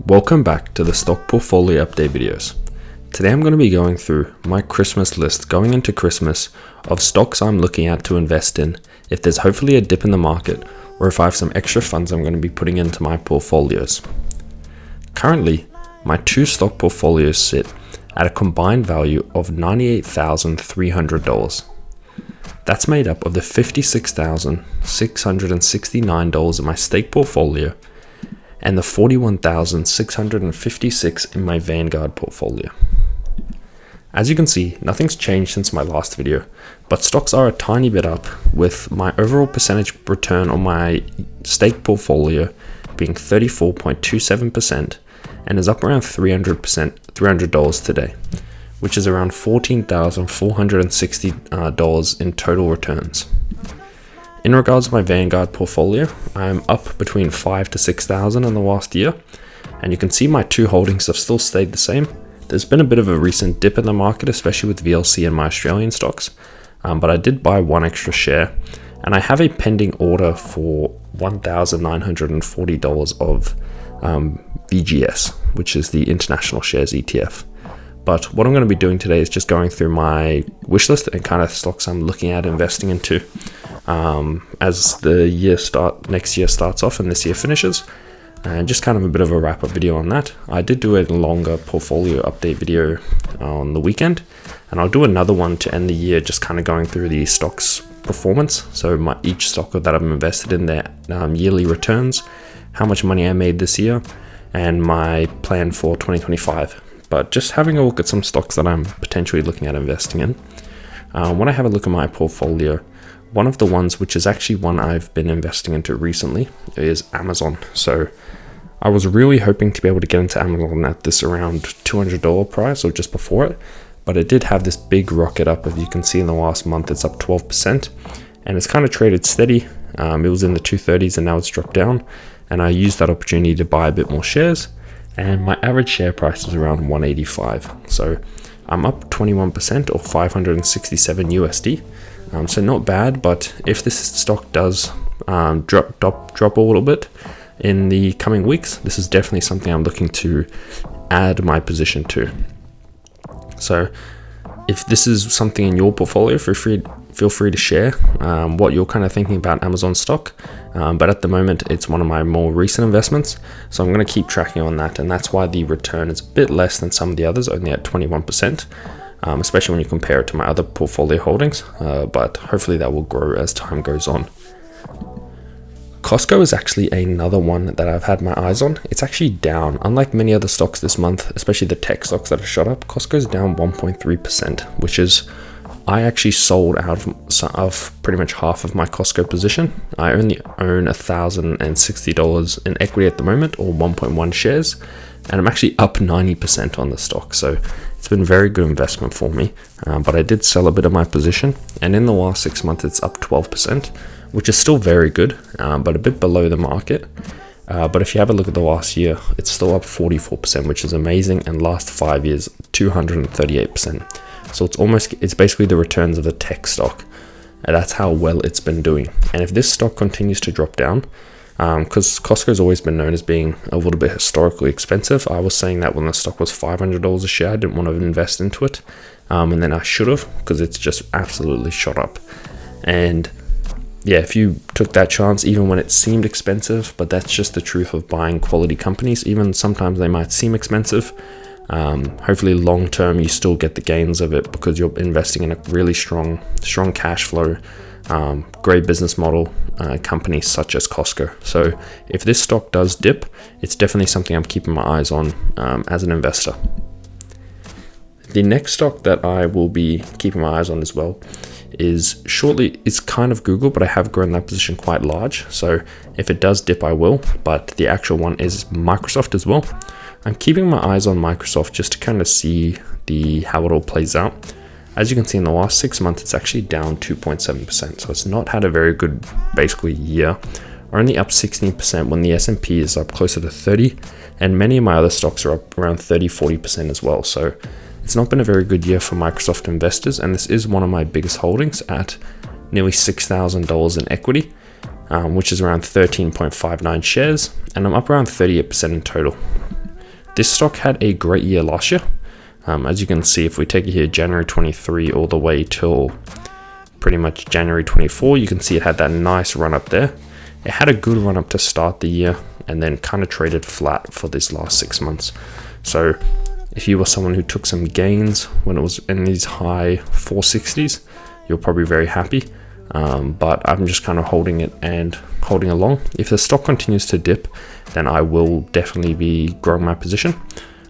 Welcome back to the stock portfolio update videos. Today I'm going to be going through my Christmas list going into Christmas of stocks I'm looking at to invest in if there's hopefully a dip in the market or if I have some extra funds I'm going to be putting into my portfolios. Currently, my two stock portfolios sit at a combined value of $98,300. That's made up of the $56,669 in my stake portfolio and the $41,656 in my Vanguard portfolio. As you can see, nothing's changed since my last video, but stocks are a tiny bit up, with my overall percentage return on my stake portfolio being 34.27% and is up around $300 today, which is around $14,460 in total returns. In regards to my Vanguard portfolio, I'm up between 5,000 to 6,000 in the last year, and you can see my two holdings have still stayed the same. There's been a bit of a recent dip in the market, especially with VLC and my Australian stocks, but I did buy one extra share, and I have a pending order for $1,940 of VGS, which is the International Shares ETF. But what I'm going to be doing today is just going through my wish list and kind of stocks I'm looking at investing into as the next year starts off and this year finishes, and just kind of a bit of a wrap-up video on that. I did do a longer portfolio update video on the weekend, and I'll do another one to end the year, just kind of going through the stocks performance. So each stock that I've invested in, their yearly returns, how much money I made this year, and my plan for 2025. But just having a look at some stocks that I'm potentially looking at investing in. When I have a look at my portfolio, one of the ones, which is actually one I've been investing into recently, is Amazon. So I was really hoping to be able to get into Amazon at this around $200 price or just before it, but it did have this big rocket up. As you can see in the last month, it's up 12%, and it's kind of traded steady. It was in the 230s and now it's dropped down, and I used that opportunity to buy a bit more shares, and my average share price is around 185. So I'm up 21% or 567 USD. So not bad, but if this stock does drop a little bit in the coming weeks, this is definitely something I'm looking to add my position to. So if this is something in your portfolio, feel free to share what you're kind of thinking about Amazon stock. But at the moment, it's one of my more recent investments, so I'm going to keep tracking on that, and that's why the return is a bit less than some of the others, only at 21%. Especially when you compare it to my other portfolio holdings, but hopefully that will grow as time goes on. Costco is actually another one that I've had my eyes on. It's actually down. Unlike many other stocks this month, especially the tech stocks that have shot up, Costco's down 1.3%, which is, I actually sold out of pretty much half of my Costco position. I only own $1,060 in equity at the moment, or 1.1 shares, and I'm actually up 90% on the stock. So it's been a very good investment for me, but I did sell a bit of my position, and in the last 6 months it's up 12%, which is still very good, but a bit below the market. But if you have a look at the last year, it's still up 44%, which is amazing, and last 5 years 238%. So it's basically the returns of the tech stock, and that's how well it's been doing. And if this stock continues to drop down, because Costco's always been known as being a little bit historically expensive. I was saying that when the stock was $500 a share, I didn't want to invest into it, and then I should have, because it's just absolutely shot up. And yeah, if you took that chance, even when it seemed expensive, but that's just the truth of buying quality companies. Even sometimes they might seem expensive. Hopefully long term you still get the gains of it, because you're investing in a really strong cash flow, great business model company such as Costco. So if this stock does dip, it's definitely something I'm keeping my eyes on as an investor. The next stock that I will be keeping my eyes on as well is it's kind of Google, but I have grown that position quite large. So if it does dip, I will, but the actual one is Microsoft as well. I'm keeping my eyes on Microsoft just to kind of see how it all plays out. As you can see, in the last 6 months, it's actually down 2.7%. So it's not had a very good, basically, year. Only up 16% when the S&P is up closer to 30, and many of my other stocks are up around 30-40% as well. So it's not been a very good year for Microsoft investors, and this is one of my biggest holdings at nearly $6,000 in equity, which is around 13.59 shares, and I'm up around 38% in total. This stock had a great year last year. As you can see, if we take it here, January 23 all the way till pretty much January 24, you can see it had that nice run up there. It had a good run up to start the year and then kind of traded flat for this last 6 months. So if you were someone who took some gains when it was in these high 460s, you're probably very happy. But I'm just kind of holding it and holding along. If the stock continues to dip, then I will definitely be growing my position.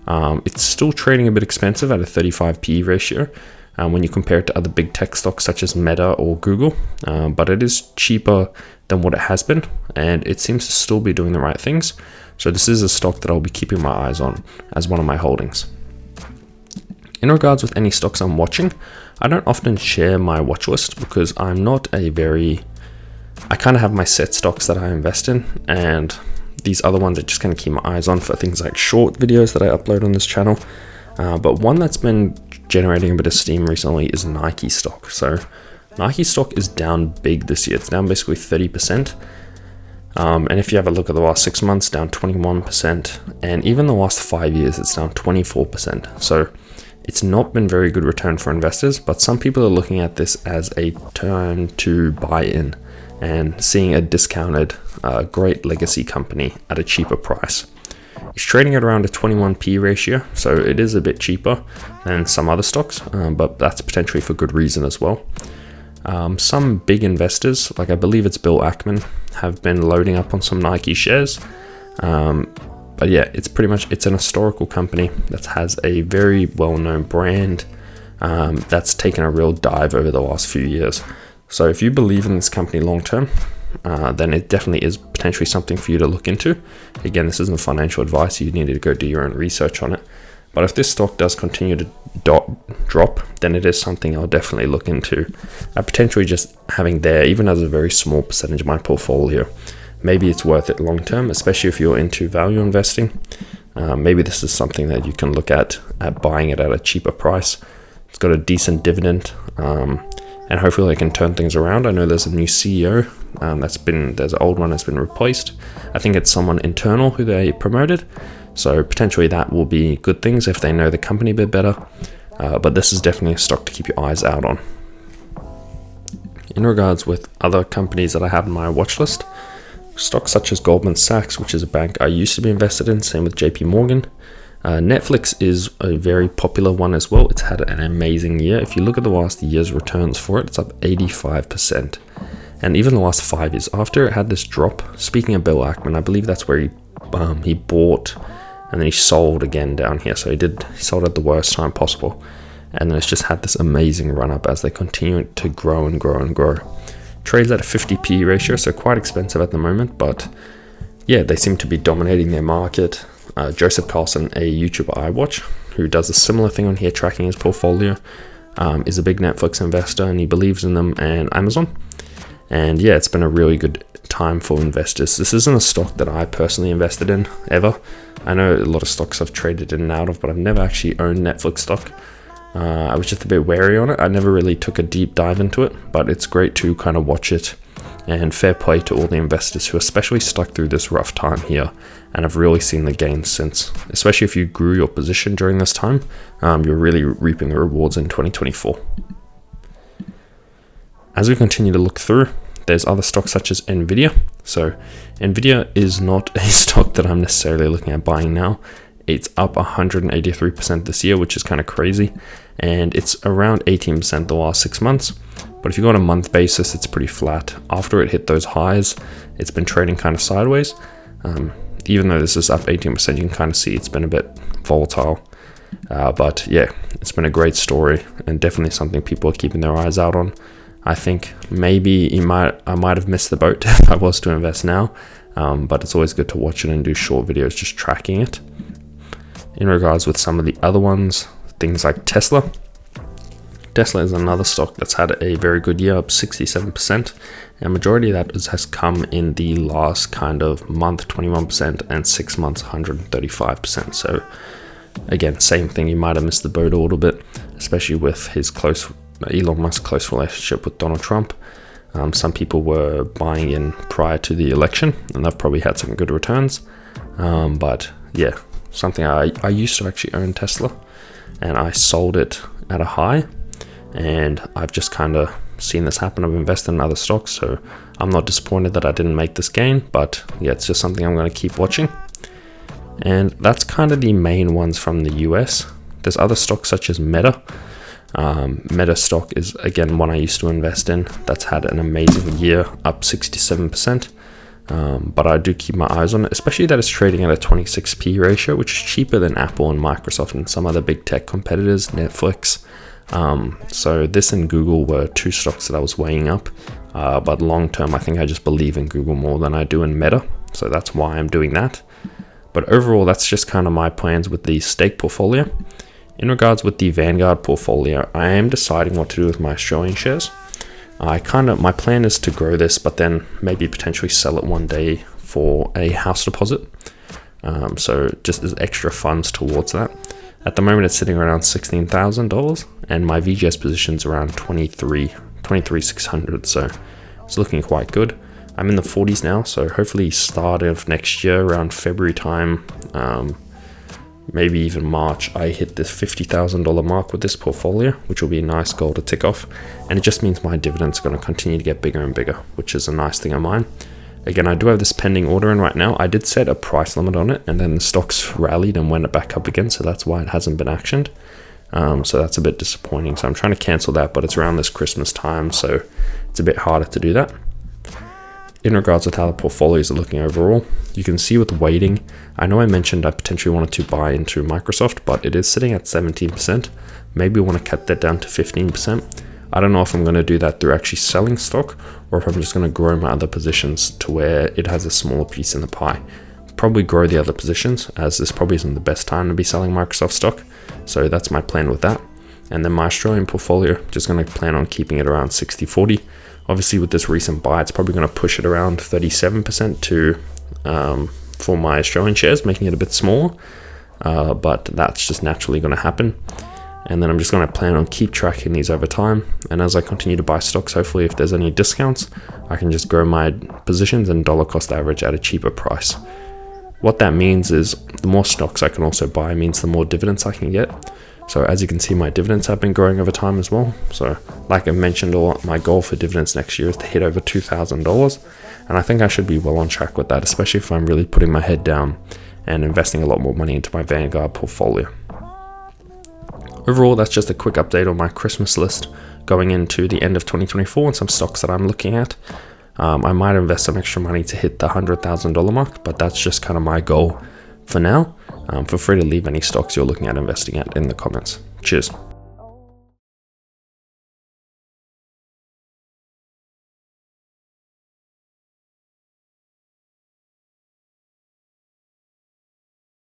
It's still trading a bit expensive at a 35 PE ratio when you compare it to other big tech stocks such as Meta or Google, but it is cheaper than what it has been, and it seems to still be doing the right things. So this is a stock that I'll be keeping my eyes on as one of my holdings. In regards with any stocks I'm watching, I don't often share my watch list because I'm not I kind of have my set stocks that I invest in, and these other ones I just kind of keep my eyes on for things like short videos that I upload on this channel. But one that's been generating a bit of steam recently is Nike stock. So Nike stock is down big this year. It's down basically 30%. And if you have a look at the last 6 months, down 21%. And even the last 5 years, it's down 24%. So it's not been very good return for investors, but some people are looking at this as a turn to buy in and seeing a discounted great legacy company at a cheaper price. It's trading at around a 21 P ratio, so it is a bit cheaper than some other stocks, but that's potentially for good reason as well. Some big investors, like I believe it's Bill Ackman, have been loading up on some Nike shares. But yeah, it's an historical company that has a very well-known brand that's taken a real dive over the last few years. So if you believe in this company long-term, then it definitely is potentially something for you to look into. Again, this isn't financial advice. You need to go do your own research on it. But if this stock does continue to drop, then it is something I'll definitely look into. Potentially just having there, even as a very small percentage of my portfolio. Maybe it's worth it long term, especially if you're into value investing. Maybe this is something that you can look at buying it at a cheaper price. It's got a decent dividend, and hopefully they can turn things around. I know there's a new CEO there's an old one that's been replaced. I think it's someone internal who they promoted. So potentially that will be good things if they know the company a bit better. But this is definitely a stock to keep your eyes out on. In regards with other companies that I have in my watch list, stocks such as Goldman Sachs, which is a bank I used to be invested in, same with JP Morgan. Netflix is a very popular one as well. It's had an amazing year. If you look at the last year's returns for it, it's up 85%. And even the last 5 years after it had this drop, speaking of Bill Ackman, I believe that's where he bought and then he sold again down here. So he sold at the worst time possible. And then it's just had this amazing run up as they continue to grow and grow and grow. Trades at a 50 PE ratio, so quite expensive at the moment, but yeah, they seem to be dominating their market. Joseph Carlson, a YouTuber I watch, who does a similar thing on here, tracking his portfolio, is a big Netflix investor and he believes in them and Amazon. And yeah, it's been a really good time for investors. This isn't a stock that I personally invested in ever. I know a lot of stocks I've traded in and out of, but I've never actually owned Netflix stock. I was just a bit wary on it. I never really took a deep dive into it, but it's great to kind of watch it. And fair play to all the investors who especially stuck through this rough time here and have really seen the gains since. Especially if you grew your position during this time, you're really reaping the rewards in 2024. As we continue to look through, there's other stocks such as Nvidia. So Nvidia is not a stock that I'm necessarily looking at buying now. It's up 183% this year, which is kind of crazy. And it's around 18% the last 6 months. But if you go on a month basis, it's pretty flat. After it hit those highs, it's been trading kind of sideways. Even though this is up 18%, you can kind of see it's been a bit volatile. But yeah, it's been a great story and definitely something people are keeping their eyes out on. I think maybe I might have missed the boat if I was to invest now. But it's always good to watch it and do short videos just tracking it. In regards with some of the other ones, things like Tesla. Tesla is another stock that's had a very good year, up 67%. And majority of that has come in the last kind of month, 21%, and 6 months, 135%. So again, same thing, you might have missed the boat a little bit, especially with his Elon Musk's close relationship with Donald Trump. Some people were buying in prior to the election, and they've probably had some good returns. But yeah, something I used to actually own Tesla, and I sold it at a high, and I've just kind of seen this happen. I've invested in other stocks, so I'm not disappointed that I didn't make this gain, but yeah, it's just something I'm going to keep watching. And that's kind of the main ones from the US. There's other stocks such as Meta. Meta stock is again one I used to invest in. That's had an amazing year, up 67%. But I do keep my eyes on it, especially that it's trading at a 26p ratio, which is cheaper than Apple and Microsoft and some other big tech competitors, Netflix. So this and Google were two stocks that I was weighing up. But long term, I think I just believe in Google more than I do in Meta. So that's why I'm doing that. But overall, that's just kind of my plans with the stake portfolio. In regards with the Vanguard portfolio, I am deciding what to do with my Australian shares. My plan is to grow this, but then maybe potentially sell it one day for a house deposit. So just as extra funds towards that. At the moment, it's sitting around $16,000, and my VGS position's around 23,600. So it's looking quite good. I'm in the 40s now, so hopefully start of next year, around February time, maybe even March, I hit this $50,000 mark with this portfolio, which will be a nice goal to tick off. And it just means my dividends are going to continue to get bigger and bigger, which is a nice thing of mine. Again, I do have this pending order in right now. I did set a price limit on it, and then the stocks rallied and went back up again, so that's why it hasn't been actioned. So that's a bit disappointing. So I'm trying to cancel that, but it's around this Christmas time, so it's a bit harder to do that. In regards with how the portfolios are looking overall, you can see with weighting, I know I mentioned I potentially wanted to buy into Microsoft, but it is sitting at 17%. Maybe I want to cut that down to 15%. I don't know if I'm going to do that through actually selling stock, or if I'm just going to grow my other positions to where it has a smaller piece in the pie. Probably grow the other positions, as this probably isn't the best time to be selling Microsoft stock. So that's my plan with that. And then my Australian portfolio, just going to plan on keeping it around 60-40. Obviously, with this recent buy, it's probably going to push it around 37% to for my Australian shares, making it a bit smaller. But that's just naturally going to happen. And then I'm just going to plan on keep tracking these over time. And as I continue to buy stocks, hopefully if there's any discounts, I can just grow my positions and dollar cost average at a cheaper price. What that means is the more stocks I can also buy means the more dividends I can get. So as you can see, my dividends have been growing over time as well. So like I mentioned, my goal for dividends next year is to hit over $2,000. And I think I should be well on track with that, especially if I'm really putting my head down and investing a lot more money into my Vanguard portfolio. Overall, that's just a quick update on my Christmas list going into the end of 2024 and some stocks that I'm looking at. I might invest some extra money to hit the $100,000 mark, but that's just kind of my goal for now. Feel free to leave any stocks you're looking at investing at in the comments. Cheers.